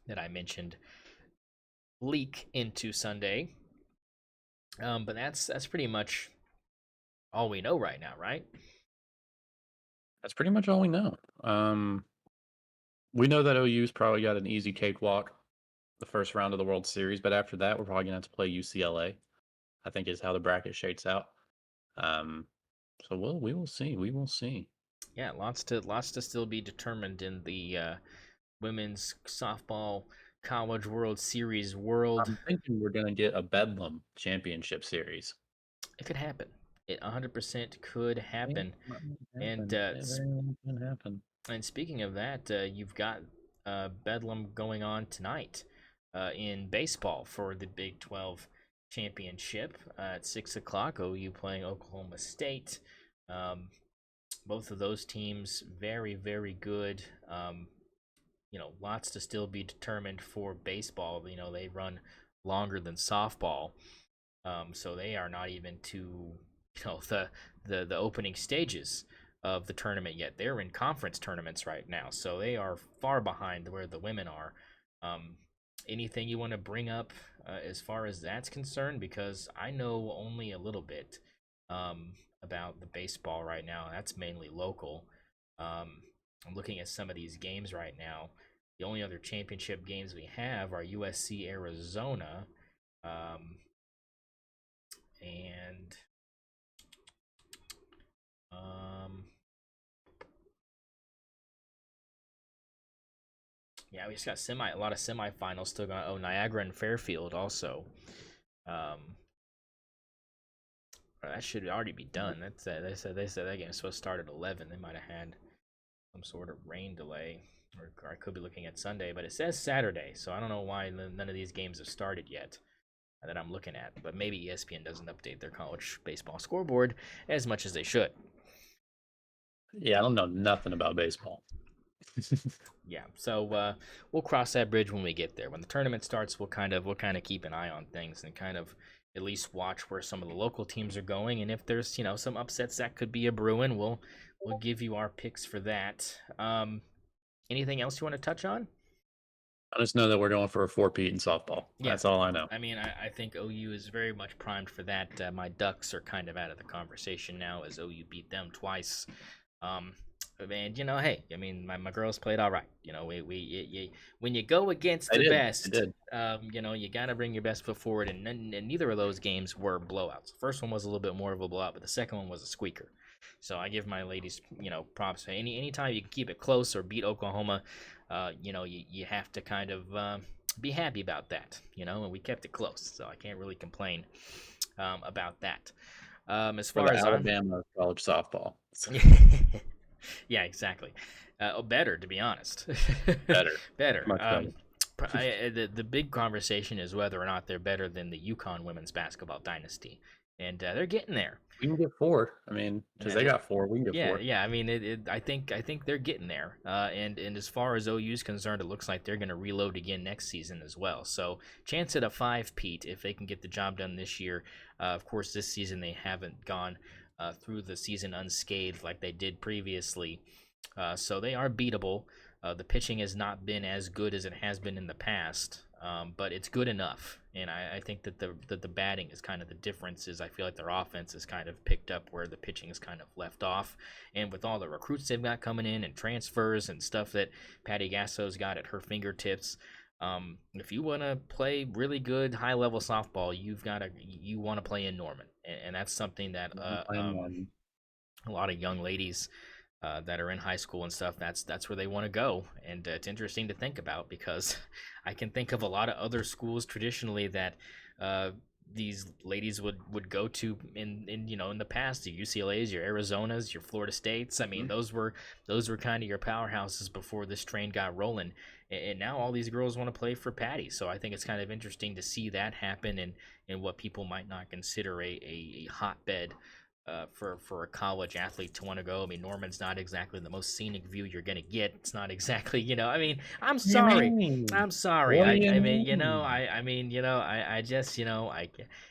that I mentioned leak into Sunday. But that's pretty much all we know right now, right? That's pretty much all we know. We know that OU's probably got an easy cakewalk the first round of the World Series, but after that, we're probably gonna have to play UCLA. I think is how the bracket shakes out. Um, so we will see. We will see. Yeah, lots to still be determined in the women's softball college World Series world. I'm thinking we're gonna get a Bedlam Championship Series. It could happen. It 100% could happen. And It very well can happen. and speaking of that, you've got Bedlam going on tonight in baseball for the Big 12 championship at 6 o'clock. OU playing Oklahoma State. Both of those teams very, very good. Lots to still be determined for baseball. They run longer than softball, so they are not even to the opening stages of the tournament yet. They're in conference tournaments right now, so they are far behind where the women are. Anything you want to bring up as far as that's concerned? Because I know only a little bit about the baseball right now. That's mainly local. I'm looking at some of these games right now. The only other championship games we have are USC Arizona, and yeah, we just got a lot of semifinals still going. Oh, Niagara and Fairfield also. That should already be done. They said that game is supposed to start at 11. They might have had some sort of rain delay, or I could be looking at Sunday, but it says Saturday, so I don't know why none of these games have started yet that I'm looking at. But maybe ESPN doesn't update their college baseball scoreboard as much as they should. Yeah, I don't know nothing about baseball. Yeah, so we'll cross that bridge when we get there. When the tournament starts, we'll kind of keep an eye on things and kind of at least watch where some of the local teams are going, and if there's some upsets that could be a brewing, we'll give you our picks for that. Anything else you want to touch on? I just know that we're going for a 4-peat in softball. Yeah, That's all I know. I mean, I think OU is very much primed for that. My Ducks are kind of out of the conversation now as OU beat them twice. And hey, I mean, my girls played all right. When you go against the best, They did. you got to bring your best foot forward. And neither of those games were blowouts. The first one was a little bit more of a blowout, but the second one was a squeaker. So I give my ladies, props. Anytime you can keep it close or beat Oklahoma, you have to kind of be happy about that. And we kept it close, so I can't really complain about that. As For far the as I'm, Alabama college softball. yeah, exactly. Better, to be honest. Better. Better. Much better. The big conversation is whether or not they're better than the UConn women's basketball dynasty, and they're getting there. We can get 4. I mean, because they Uh, got 4, we can get yeah, 4. yeah. I mean, I think they're getting there. And as far as OU is concerned, it looks like they're going to reload again next season as well. So chance at a 5-peat if they can get the job done this year. Of course, this season they haven't gone through the season unscathed like they did previously. So they are beatable. The pitching has not been as good as it has been in the past, but it's good enough. And I think that the batting is kind of the difference. Is I feel like their offense is kind of picked up where the pitching is kind of left off. And with all the recruits they've got coming in and transfers and stuff that Patty Gasso's got at her fingertips, if you want to play really good high level softball, you want to play in Norman, and that's something that a lot of young ladies that are in high school and stuff, that's where they want to go. And it's interesting to think about because I can think of a lot of other schools traditionally that these ladies would go to in the past, your UCLA's, your Arizonas, your Florida States. I mean, those were kind of your powerhouses before this train got rolling. And now all these girls want to play for Patty. So I think it's kind of interesting to see that happen and what people might not consider a hotbed for a college athlete to want to go. I mean, Norman's not exactly the most scenic view you're gonna get. It's not exactly, I mean, I'm What do you sorry. mean? I'm sorry. What do you I mean, mean? I just,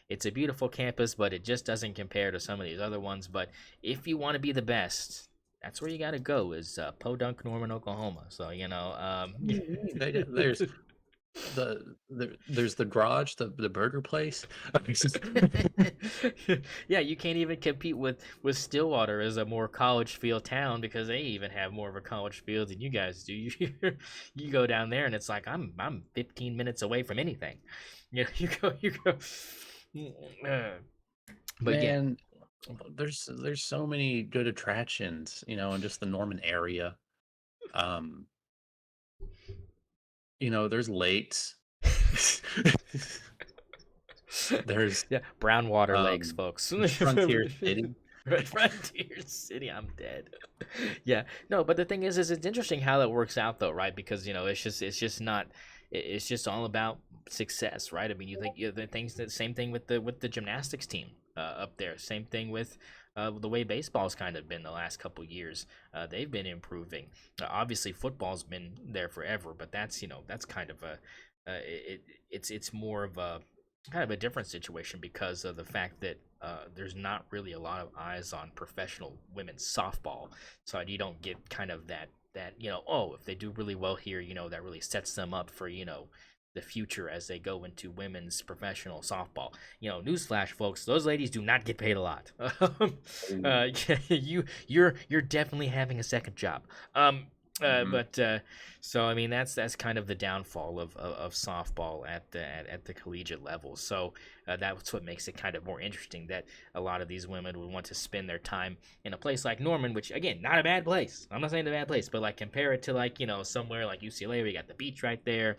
it's a beautiful campus, but it just doesn't compare to some of these other ones. But if you want to be the best, that's where you got to go is Podunk, Norman, Oklahoma. So, What do you mean? There's the garage, the burger place. Yeah, you can't even compete with Stillwater as a more college feel town because they even have more of a college feel than you guys do. You go down there and it's like I'm 15 minutes away from anything. You go. Uh, but yeah, Man, there's so many good attractions, in just the Norman area. Um, there's lakes. There's yeah, Brownwater Lakes, um folks. Frontier City. Frontier City, I'm dead. Yeah, no, but the thing is it's interesting how that works out, though, right? Because it's just not. It's just all about success, right? I mean, you think the things that same thing with the gymnastics team up there. Same thing with the way baseball's kind of been the last couple years. They've been improving. Obviously, football's been there forever, but that's kind of a it's more of a kind of a different situation because of the fact that there's not really a lot of eyes on professional women's softball, so you don't get kind of that oh, if they do really well here, that really sets them up for the future as they go into women's professional softball. Newsflash, folks, those ladies do not get paid a lot. You're definitely having a second job. Mhm. But so I mean that's kind of the downfall of softball at the collegiate level. So that's what makes it kind of more interesting that a lot of these women would want to spend their time in a place like Norman, which again, not a bad place. I'm not saying a bad place, but like compare it to like somewhere like UCLA where you got the beach right there.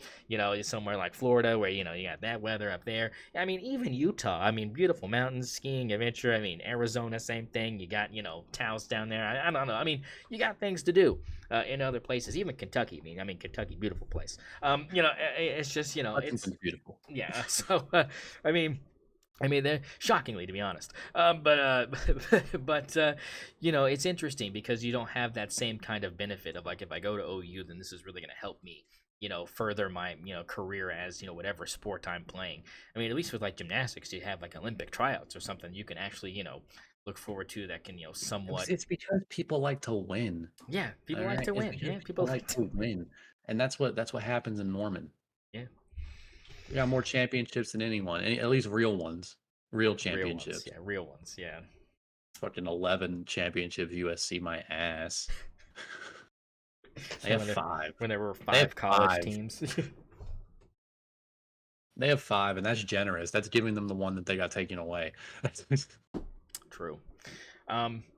Somewhere like Florida where you got that weather up there. I mean even Utah. I mean beautiful mountains, skiing, adventure. I mean Arizona, same thing. You got Taos down there. I don't know. I mean you got things to do in other places, even Kentucky. I mean, Kentucky, beautiful place. It's just it's Lexington's beautiful. yeah. So they're shockingly, to be honest. But it's interesting because you don't have that same kind of benefit of like if I go to OU, then this is really going to help me. Further my career as whatever sport I'm playing. I mean, at least with like gymnastics, you have like Olympic tryouts or something you can actually look forward to that can somewhat. It's because people like to win. Yeah, people All like right, to it's win. because Yeah, people people like like to. to win, and that's what happens in Norman. Yeah, We got more championships than anyone, at least real ones, real real ones. championships. Yeah, real ones. Yeah. Fucking 11 championships, USC my ass. They Yeah, have 5. when there were They have 5 college 5. teams. They have 5, and that's generous. That's giving them the one that they got taken away. True.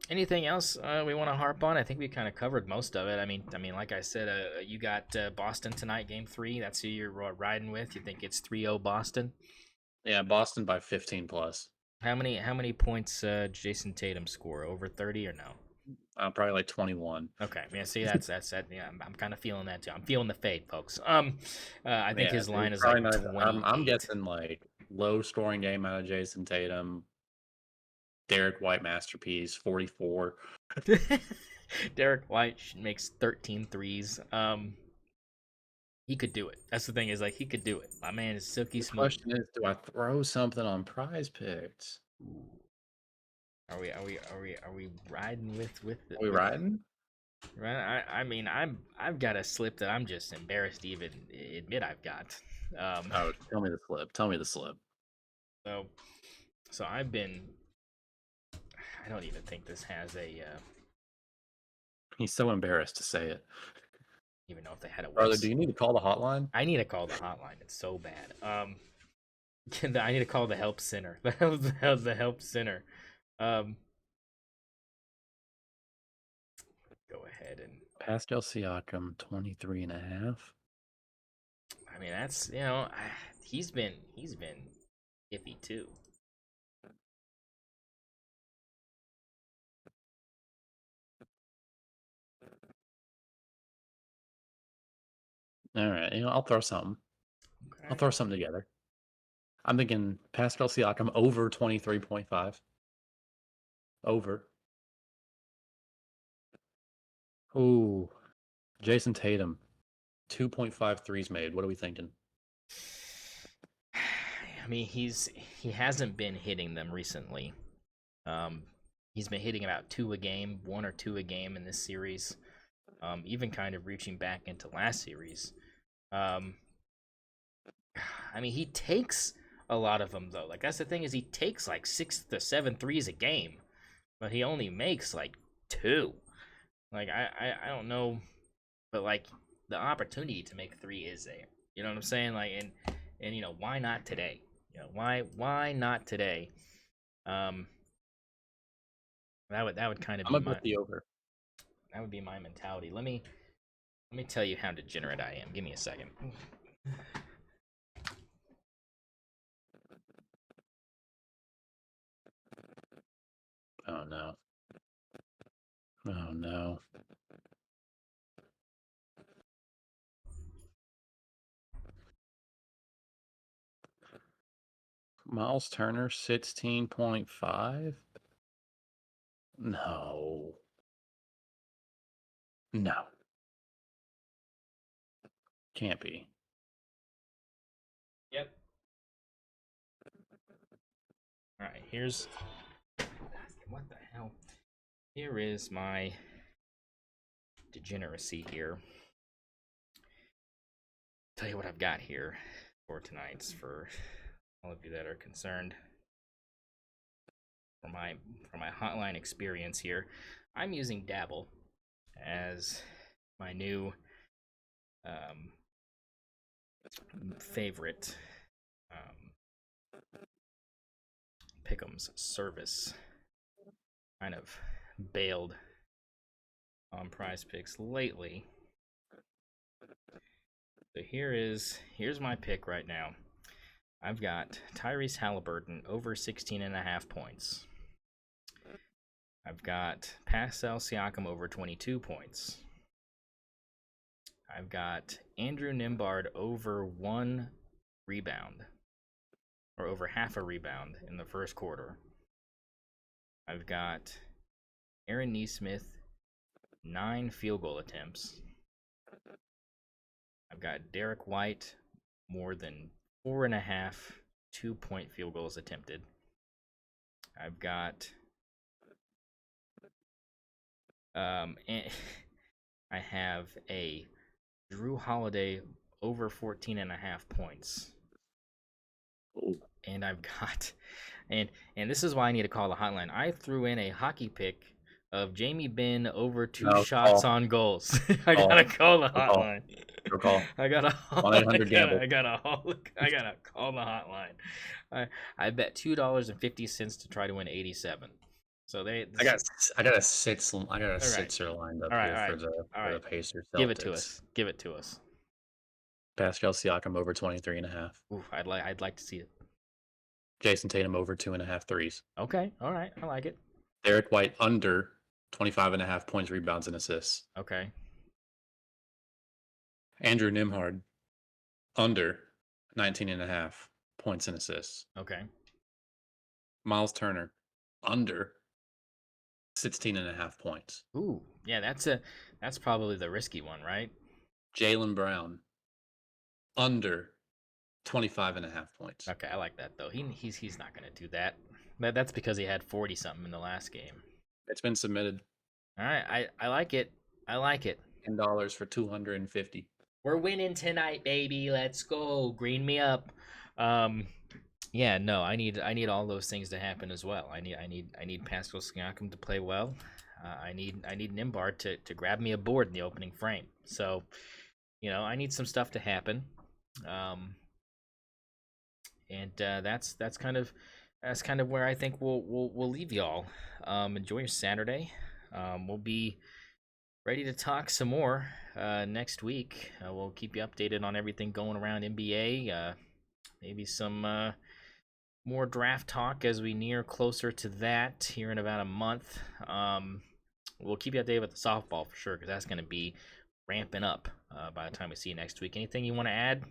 Anything else we want to harp on? I think we kind of covered most of it. I mean, like I said, you got Boston tonight, Game 3. That's who you're riding with. You think it's 3-0 Boston? Yeah, Boston by 15 plus. How many points Jason Tatum score? Over 30 or no? Probably like 21. Okay, yeah. See, that's that. Yeah, I'm kind of feeling that too. I'm feeling the fade, folks. I think Yeah, his line dude, is probably like not. I'm 28. guessing like low scoring game out of Jason Tatum. Derek White masterpiece, 44. Derek White makes 13 threes. He could do it. That's the thing is like he could do it. My man is silky The smooth. question is, do I throw something on Prize Picks? Ooh. Are we riding Are we with riding? right? I mean I've got a slip that I'm just embarrassed to even admit I've got. Um, Oh, tell me the slip. Tell me the slip. so I've been. I don't even think this has a. He's so embarrassed to say it. Even know if they had a Brother, do website. you need to call the hotline? I need to call the hotline. It's so bad. I need to call the help center. The help center. Um, go ahead and. Pascal Siakam, 23 and a half. I mean, that's he's been iffy too. All right, I'll throw something. I'll Okay. throw something together. I'm thinking Pascal Siakam over 23.5. Over. Ooh, Jason Tatum, 2.5 threes made. What are we thinking? I mean, he hasn't been hitting them recently. Um, he's been hitting about two a game, one or two a game in this series. Even kind of reaching back into last series. Um, I mean, he takes a lot of them though. Like that's the thing is he takes like 6 to 7 threes a game, but he only makes like two. Like I don't know, but like the opportunity to make three is there. You know what I'm saying? Like and why not today? Why not today? Um, that would kind of I'm be gonna my bet the over. that would be my mentality. Let me tell you how degenerate I am. Give me a second. Oh no. Oh no. Miles Turner, 16.5? No. No. Can't be. Yep. All right. Here's what the hell. Here is my degeneracy here. Tell you what I've got here for tonight's for all of you that are concerned for my hotline experience here. I'm using Dabble as my new um, favorite pick'ems service. Kind of bailed on Prize Picks lately. So here's my pick right now. I've got Tyrese Halliburton over 16.5 points. I've got Pascal Siakam over 22 points. I've got Andrew Nembhard over 1 rebound, or over half a rebound in the first quarter. I've got Aaron Nesmith, 9 field goal attempts. I've got Derek White, more than 4.5 2-point field goals attempted. I've got and I have a Drew Holiday over 14.5 points. Ooh. And I've got and this is why I need to call the hotline. I threw in a hockey pick of Jamie Benn over two No, shots call. on goals. I Call. gotta call the Go call. hotline. Go call. I gotta 1-800 gamble. I gotta call the hotline. I bet $2.50 to try to win 87. So I got a sixer all right, lined up all right, here all right, all for the right. Give it to Pacers-Celtics. us. Give it to us. Pascal Siakam over 23 and a half. Ooh, I'd like to see it. Jason Tatum over 2.5 threes. Okay, all right, I like it. Derek White under 25.5 points, rebounds, and assists. Okay. Andrew Nimhard under 19.5 points and assists. Okay. Miles Turner under 16.5 points. Ooh, yeah, that's probably the risky one, right? Jaylen Brown under 25.5 points. Okay, I like that though. He's not gonna do that. That's because he had 40 something in the last game. It's been submitted. All right, I like it. I like it. $10 for 250. We're winning tonight, baby. Let's go. Green me up. Yeah, no, I need all those things to happen as well. I need Pascal Siakam to play well. I need Nimbard to grab me a board in the opening frame. So, I need some stuff to happen. And that's kind of where I think we'll leave y'all. Enjoy your Saturday. We'll be ready to talk some more next week. We'll keep you updated on everything going around NBA. Maybe some more draft talk as we near closer to that here in about a month. We'll keep you updated with the softball for sure, because that's going to be ramping up by the time we see you next week. Anything you want to add?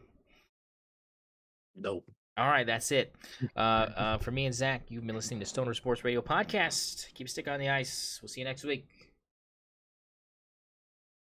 Nope. All right, that's it. For me and Zach, you've been listening to Stoner Sports Radio Podcast. Keep a stick on the ice. We'll see you next week.